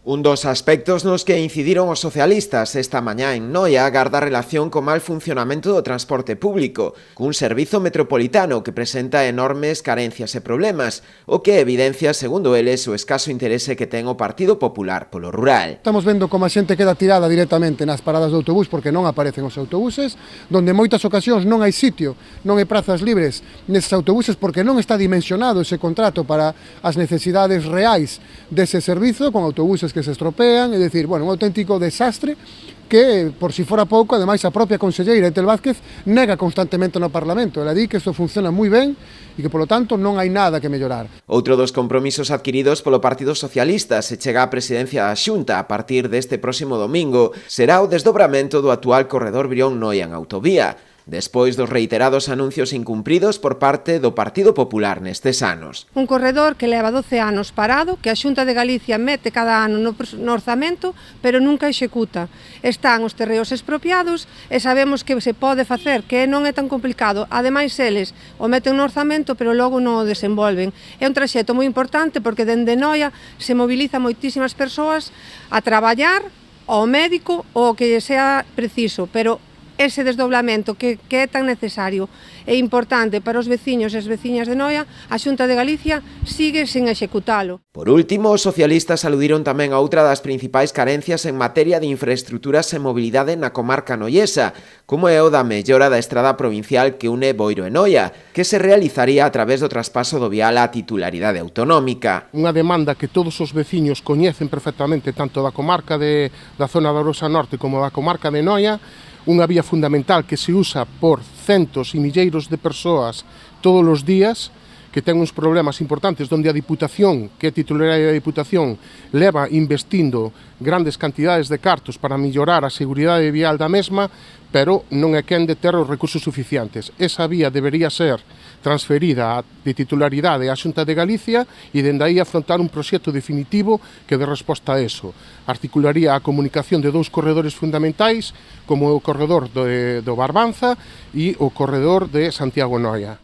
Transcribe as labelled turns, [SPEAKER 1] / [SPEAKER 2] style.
[SPEAKER 1] Un dos aspectos nos que incidiron os socialistas esta mañá en Noia garda relación co mal funcionamento do transporte público, cun servizo metropolitano que presenta enormes carencias e problemas, o que evidencia, segundo eles, o escaso interese que ten o Partido Popular polo rural.
[SPEAKER 2] Estamos vendo como a xente queda tirada directamente nas paradas de autobús porque non aparecen os autobuses, donde en moitas ocasións non hai sitio, non hai prazas libres neses autobuses porque non está dimensionado ese contrato para as necesidades reais dese servizo, con autobuses que se estropean, é dicir, bueno, un auténtico desastre que, por si fora pouco, ademais a propia conselleira Etel Vázquez nega constantemente no Parlamento. Ela di que isto funciona moi ben e que, polo tanto, non hai nada que mellorar.
[SPEAKER 1] Outro dos compromisos adquiridos polo Partido Socialista se chega á presidencia da Xunta a partir deste próximo domingo será o desdobramento do actual corredor Brión-Noia en autovía, despois dos reiterados anuncios incumpridos por parte do Partido Popular nestes anos.
[SPEAKER 3] Un corredor que leva 12 anos parado, que a Xunta de Galicia mete cada ano no orzamento, pero nunca executa. Están os terreos expropiados e sabemos que se pode facer, que non é tan complicado. Ademais, eles o meten no orzamento, pero logo non o desenvolven. É un traxecto moi importante porque dende Noia se moviliza moitísimas persoas a traballar, ao médico, ou o que sea preciso, pero ese desdoblamento que é tan necesario e importante para os veciños e as veciñas de Noia, a Xunta de Galicia sigue sen executalo.
[SPEAKER 1] Por último, os socialistas aludiron tamén a outra das principais carencias en materia de infraestructuras e mobilidade na comarca noiesa, como é o da mellora da estrada provincial que une Boiro e Noia, que se realizaría a través do traspaso do vial á titularidade autonómica.
[SPEAKER 4] Unha demanda que todos os veciños coñecen perfectamente, tanto da comarca da zona da Orosa Norte como da comarca de Noia, unha vía fundamental que se usa por centos e milleiros de persoas todos os días, que ten uns problemas importantes onde a Diputación, que é titularidade da Diputación, leva investindo grandes cantidades de cartos para mellorar a seguridade vial da mesma, pero non é quen de ter os recursos suficientes. Esa vía debería ser transferida de titularidade á Xunta de Galicia e dende aí afrontar un proxecto definitivo que dé resposta a eso. Articularía a comunicación de dous corredores fundamentais, como o corredor do Barbanza e o corredor de Santiago Noia.